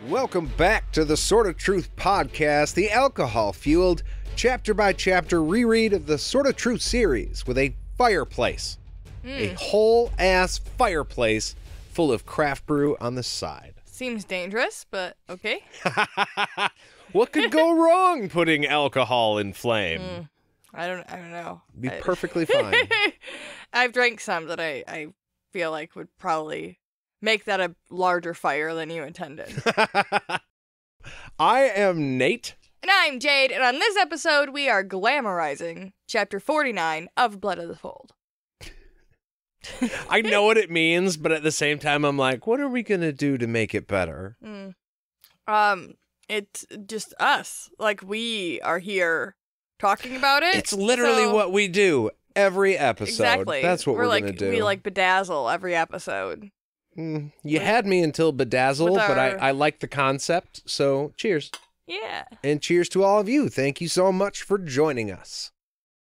Welcome back to the Sort of Truth podcast, the alcohol-fueled, chapter-by-chapter reread of the Sort of Truth series with a fireplace. A whole-ass fireplace full of craft brew on the side. Seems dangerous, but okay. What could go wrong putting alcohol in flame? I don't know. Be perfectly fine. I've drank some that I feel like would probably make that a larger fire than you intended. I am Nate. And I'm Jade, and on this episode, we are glamorizing Chapter 49 of Blood of the Fold. I know what it means, but at the same time, I'm like, what are we going to do to make it better? It's just us. Like, we are here talking about it. It's literally what we do every episode. Exactly. That's what we're going to do. We bedazzle every episode. You had me until bedazzle, but I like the concept, so cheers. Yeah. And cheers to all of you. Thank you so much for joining us.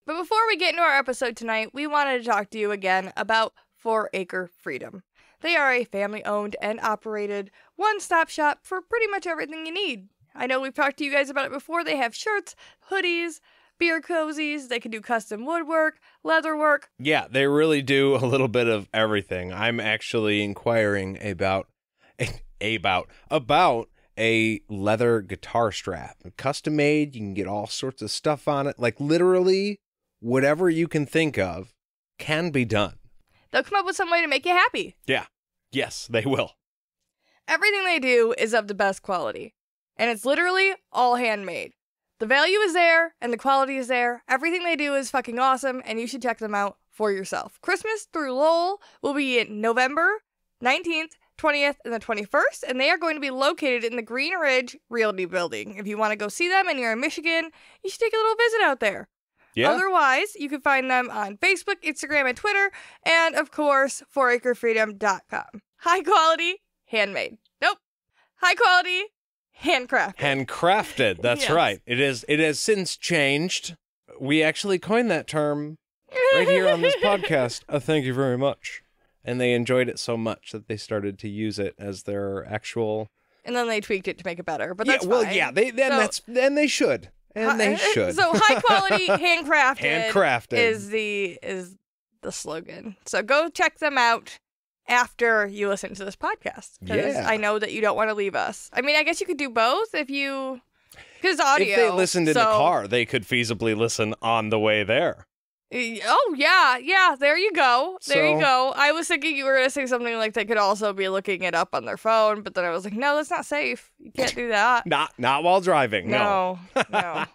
But before we get into our episode tonight, we wanted to talk to you again about 4 Acre Freedom. They are a family-owned and operated one-stop shop for pretty much everything you need. I know we've talked to you guys about it before. They have shirts, hoodies, beer cozies. They can do custom woodwork, leather work. Yeah, they really do a little bit of everything. I'm actually inquiring about a leather guitar strap. Custom made, you can get all sorts of stuff on it. Like literally whatever you can think of can be done. They'll come up with some way to make you happy. Yeah. Yes, they will. Everything they do is of the best quality. And it's literally all handmade. The value is there, and the quality is there. Everything they do is fucking awesome, and you should check them out for yourself. Christmas through Lowell will be in November 19th, 20th, and the 21st, and they are going to be located in the Green Ridge Realty Building. If you want to go see them and you're in Michigan, you should take a little visit out there. Yeah. Otherwise, you can find them on Facebook, Instagram, and Twitter, and of course, 4acrefreedom.com. High quality, handmade. Nope. High quality, handcrafted. Handcrafted, that's Yes. right. It has since changed. We actually coined that term right here on this podcast. Thank you very much. And they enjoyed it so much that they started to use it as their actual. And then they tweaked it to make it better, but that's well, fine. yeah, they should. And they should. So high quality, handcrafted, Handcrafted is the slogan. So go check them out after you listen to this podcast. Because Yeah. I know that you don't want to leave us. I mean, I guess you could do both if you, because it's audio. If they listened in the car, they could feasibly listen on the way there. Oh, yeah, there you go. There you So- go. I was thinking you were going to say something like they could also be looking it up on their phone, but then I was like, no, that's not safe. You can't do that. Not while driving. No. No.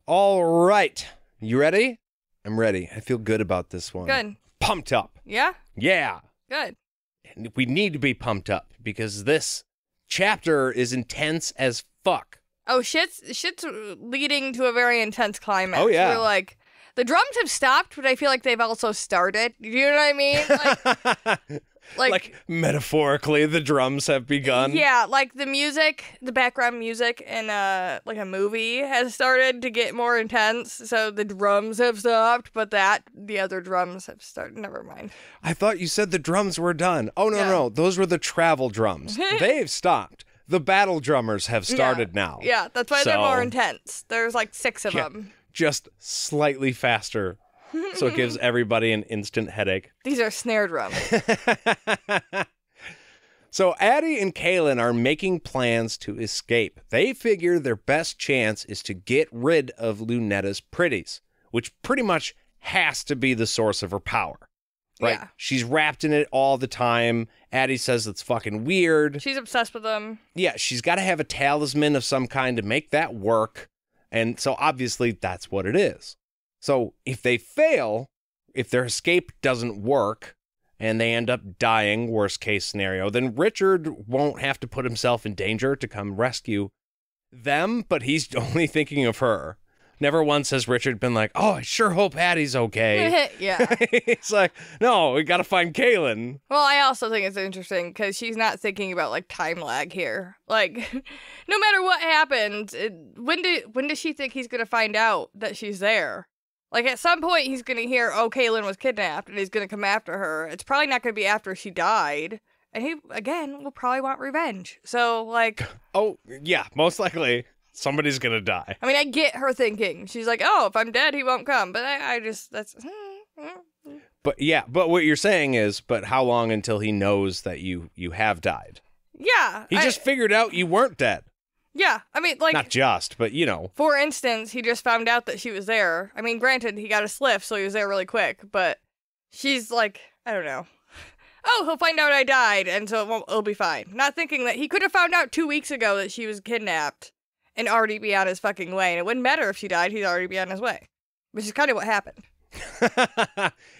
All right. You ready? I'm ready. I feel good about this one. Good. Pumped up. Yeah? Yeah. Good. And we need to be pumped up because this chapter is intense as fuck. Oh, shit's leading to a very intense climax. Oh, yeah. We're like, the drums have stopped, but I feel like they've also started. You know what I mean? Like metaphorically, the drums have begun. Yeah, like the music, the background music in like a movie has started to get more intense. So the drums have stopped, but the other drums have started. Never mind. I thought you said the drums were done. Oh, no. Those were the travel drums. They've stopped. The battle drummers have started now. Yeah, that's why they're more intense. There's like 6 of them. Just slightly faster. So it gives everybody an instant headache. These are snare drums. So Addie and Kaylin are making plans to escape. They figure their best chance is to get rid of Lunetta's pretties, which pretty much has to be the source of her power. Right? Yeah. She's wrapped in it all the time. Addie says it's fucking weird. She's obsessed with them. Yeah, she's got to have a talisman of some kind to make that work. And so obviously that's what it is. So if they fail, if their escape doesn't work and they end up dying, worst case scenario, then Richard won't have to put himself in danger to come rescue them, but he's only thinking of her. Never once has Richard been like, oh, I sure hope Addie's okay. Yeah. It's like, no, we got to find Kaylin. Well, I also think it's interesting because she's not thinking about like time lag here. Like, no matter what happens, when does she think he's gonna find out that she's there? Like, at some point, he's gonna hear, oh, Kaylin was kidnapped, and he's gonna come after her. It's probably not gonna be after she died. And he, again, will probably want revenge. So, like... Oh, yeah, most likely somebody's gonna die. I mean, I get her thinking. She's like, oh, if I'm dead, he won't come. But I just, that's... But what you're saying is, but how long until he knows that you have died? Yeah. He just figured out you weren't dead. Yeah, I mean, like... Not just, but, you know. For instance, he just found out that she was there. I mean, granted, he got a sliff, so he was there really quick, but she's like, I don't know. Oh, he'll find out I died, and so it'll be fine. Not thinking that he could have found out 2 weeks ago that she was kidnapped and already be on his fucking way, and it wouldn't matter if she died, he'd already be on his way. Which is kind of what happened.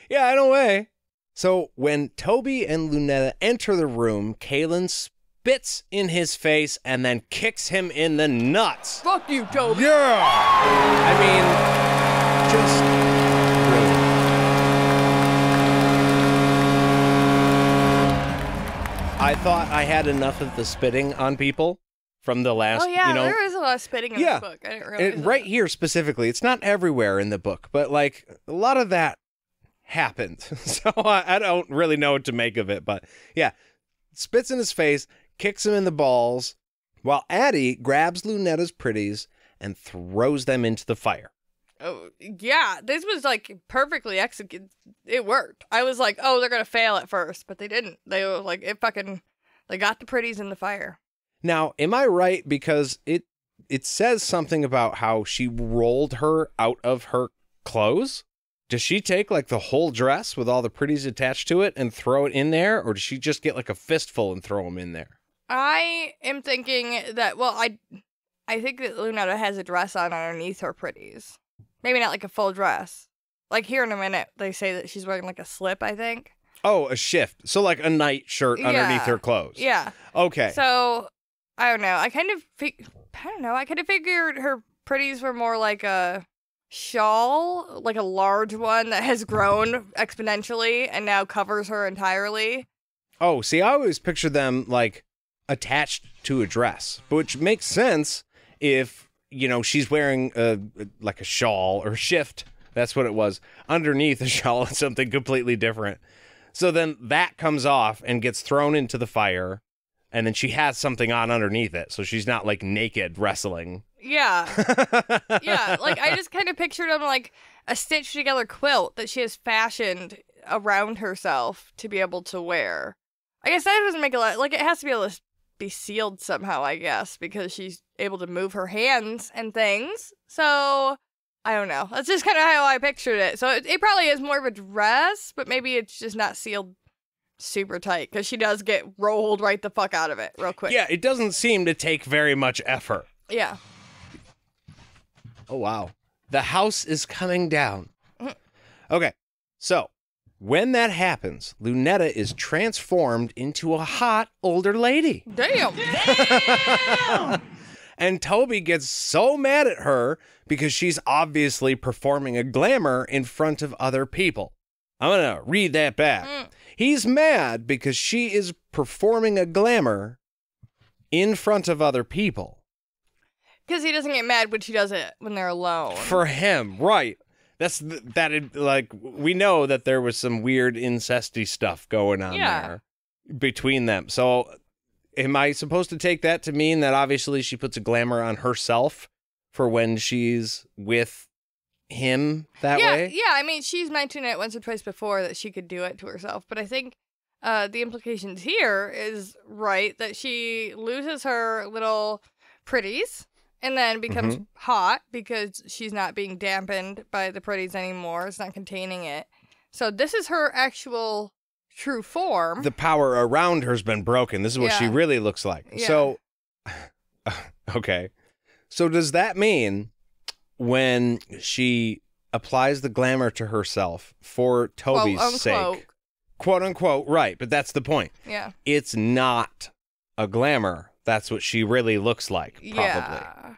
Yeah, in a way. So when Toby and Lunetta enter the room, Kaylin spits in his face and then kicks him in the nuts. Fuck you, Toby. Yeah! I mean, just brilliant. I thought I had enough of the spitting on people from the last, Oh, yeah, you know. there is a lot of spitting in this book. I didn't realize that. Right here specifically. It's not everywhere in the book, but, like, a lot of that happened. So I don't really know what to make of it, but, yeah. Spits in his face, kicks him in the balls, while Addie grabs Lunetta's pretties and throws them into the fire. Oh, yeah, this was, like, perfectly executed. It worked. I was like, oh, they're gonna fail at first, but they didn't. They were like, they got the pretties in the fire. Now, am I right? Because it says something about how she rolled her out of her clothes. Does she take, like, the whole dress with all the pretties attached to it and throw it in there? Or does she just get, like, a fistful and throw them in there? I am thinking that, well, I think that Lunetta has a dress on underneath her pretties. Maybe not like a full dress. Like here in a minute, they say that she's wearing like a slip, I think. Oh, a shift. So like a night shirt underneath her clothes. Yeah. Okay. So, I don't know. I kind of figured her pretties were more like a shawl, like a large one that has grown exponentially and now covers her entirely. Oh, see, I always picture them like attached to a dress, which makes sense if, you know, she's wearing like a shawl or shift. That's what it was. Underneath a shawl is something completely different. So then that comes off and gets thrown into the fire, and then she has something on underneath it, so she's not like naked wrestling. Yeah. Yeah, like I just kind of pictured them like a stitched together quilt that she has fashioned around herself to be able to wear. I guess that doesn't make a lot, like it has to be able to be sealed somehow, I guess, because she's able to move her hands and things. So, I don't know. That's just kind of how I pictured it. So it probably is more of a dress, but maybe it's just not sealed super tight because she does get rolled right the fuck out of it real quick. Yeah, it doesn't seem to take very much effort. Yeah. Oh, wow. The house is coming down. Okay, so when that happens, Lunetta is transformed into a hot older lady. Damn. And Toby gets so mad at her because she's obviously performing a glamour in front of other people. I'm going to read that back. He's mad because she is performing a glamour in front of other people. Because he doesn't get mad when she does it when they're alone. For him, right. Like, we know that there was some weird incesty stuff going on there between them. So am I supposed to take that to mean that obviously she puts a glamour on herself for when she's with him that way? Yeah, I mean, she's mentioned it once or twice before that she could do it to herself. But I think the implications here is right that she loses her little pretties and then becomes hot because she's not being dampened by the pretties anymore. It's not containing it. So this is her actual true form. The power around her's been broken. This is what she really looks like. Yeah. So, okay. So does that mean when she applies the glamour to herself for Toby's sake, quote unquote, right, but that's the point. Yeah. It's not a glamour. That's what she really looks like, probably. Yeah.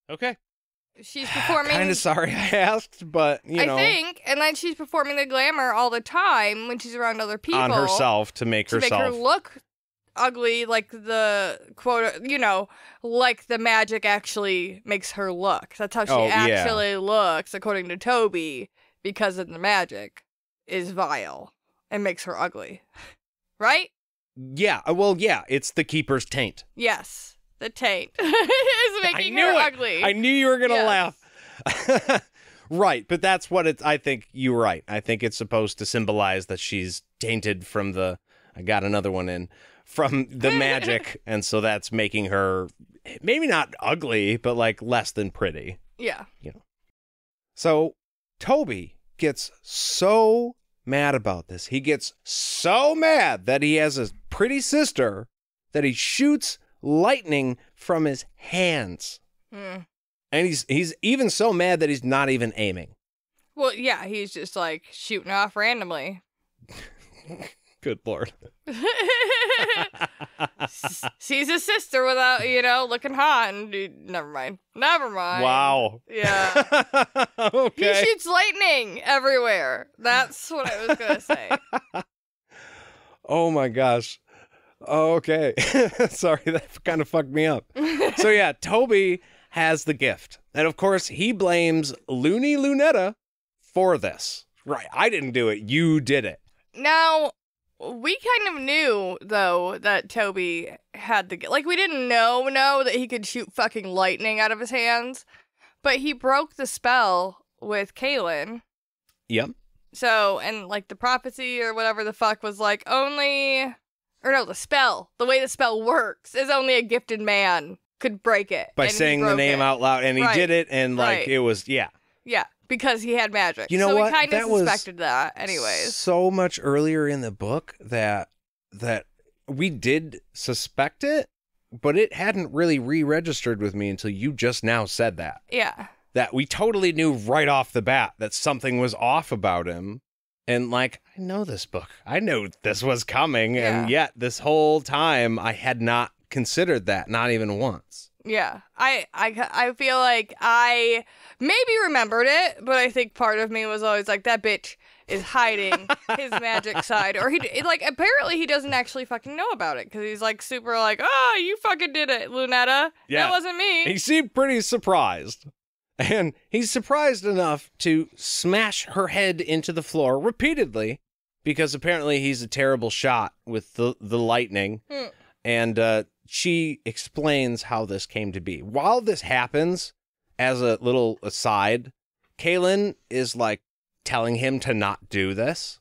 Okay. She's performing... Kind of sorry I asked, but, you know. I think, and then she's performing the glamour all the time when she's around other people. On herself to make herself... To make her look ugly, like the, quote, you know, like the magic actually makes her look. That's how she actually looks, according to Toby, because of the magic, is vile and makes her ugly. Right? Yeah, well, yeah, it's the keeper's taint. Yes, the taint is making her ugly. I knew you were going to laugh. Right, but that's what it's, I think you're right. I think it's supposed to symbolize that she's tainted from the, I got another one in, from the magic, and so that's making her maybe not ugly, but like less than pretty. Yeah. So Toby gets so mad about this. He gets so mad that he has a pretty sister that he shoots lightning from his hands. And he's even so mad that he's not even aiming. Well, yeah, he's just like shooting off randomly. Good Lord. Sees his sister without, looking hot, and never mind. Wow. Yeah. Okay. He shoots lightning everywhere. That's what I was going to say. Oh my gosh. Okay. Sorry, that kind of fucked me up. So yeah, Toby has the gift. And of course, he blames Loony Lunetta for this. Right. I didn't do it. You did it. Now, we kind of knew, though, that Toby had the gift. Like, we didn't know that he could shoot fucking lightning out of his hands. But he broke the spell with Kaylin. Yep. So, and like the prophecy or whatever the fuck was like the spell. The way the spell works is only a gifted man could break it. By saying the name out loud, and he did it, and it was, yeah. Yeah, because he had magic. You know so what? we kind that of suspected that anyways. So much earlier in the book that we did suspect it, but it hadn't really re-registered with me until you just now said that. Yeah. That we totally knew right off the bat that something was off about him. And like, I know this book. I knew this was coming. Yeah. And yet this whole time I had not considered that, not even once. Yeah. I feel like I maybe remembered it, but I think part of me was always like, that bitch is hiding his magic side. Or apparently he doesn't actually fucking know about it, because he's like super like, oh, you fucking did it, Lunetta. Yeah. That wasn't me. He seemed pretty surprised. And he's surprised enough to smash her head into the floor repeatedly, because apparently he's a terrible shot with the lightning. And she explains how this came to be. While this happens, as a little aside, Kaylin is like telling him to not do this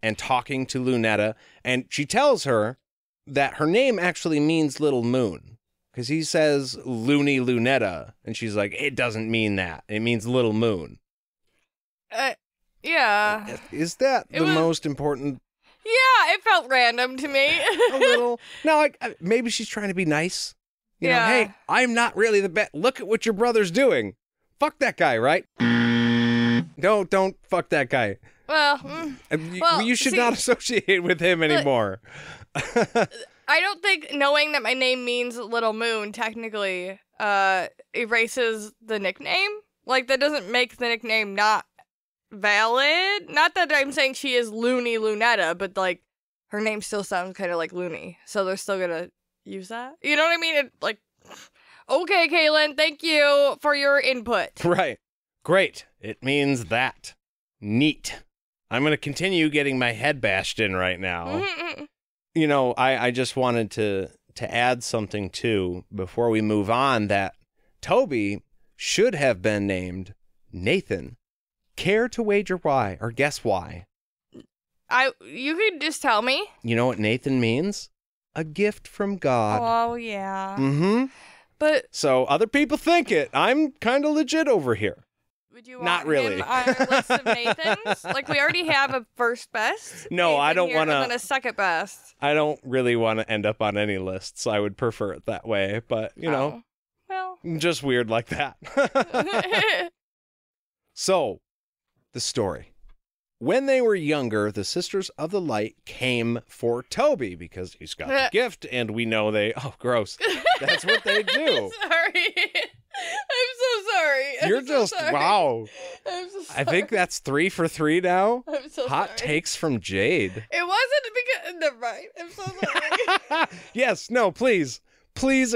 and talking to Lunetta. And she tells her that her name actually means little moon. Because he says Loony Lunetta, and she's like, it doesn't mean that. It means little moon. Yeah. Is that the most important? Yeah, it felt random to me. A little. No, maybe she's trying to be nice. You know, hey, I'm not really the best. Look at what your brother's doing. Fuck that guy, right? Don't fuck that guy. Well, you should not associate with him anymore. I don't think knowing that my name means Little Moon technically erases the nickname. Like, that doesn't make the nickname not valid. Not that I'm saying she is Loony Lunetta, but like her name still sounds kind of like Loony, so they're still gonna use that. You know what I mean? Okay, Kaylin, thank you for your input. Right. Great. It means that. Neat. I'm gonna continue getting my head bashed in right now. You know, I just wanted to add something, too, before we move on, that Toby should have been named Nathan. Care to wager why, or guess why? You could just tell me. You know what Nathan means? A gift from God. Oh, yeah. Mm-hmm. But so other people think it. I'm kind of legit over here. Would you want Not really. him on our list of Nathans? Like, we already have a first best. No, Nathan I don't want to. And then a second best. I don't really want to end up on any lists. I would prefer it that way. But, you know, well, just weird like that. So, the story. When they were younger, the Sisters of the Light came for Toby because he's got the gift, and we know oh, gross. That's what they do. Sorry. I'm so sorry. You're just, sorry. wow. I'm so sorry. I think that's 3 for 3 now. I'm so Hot sorry. takes from Jade. It wasn't because, never mind. I'm so sorry. Yes, no, please. Please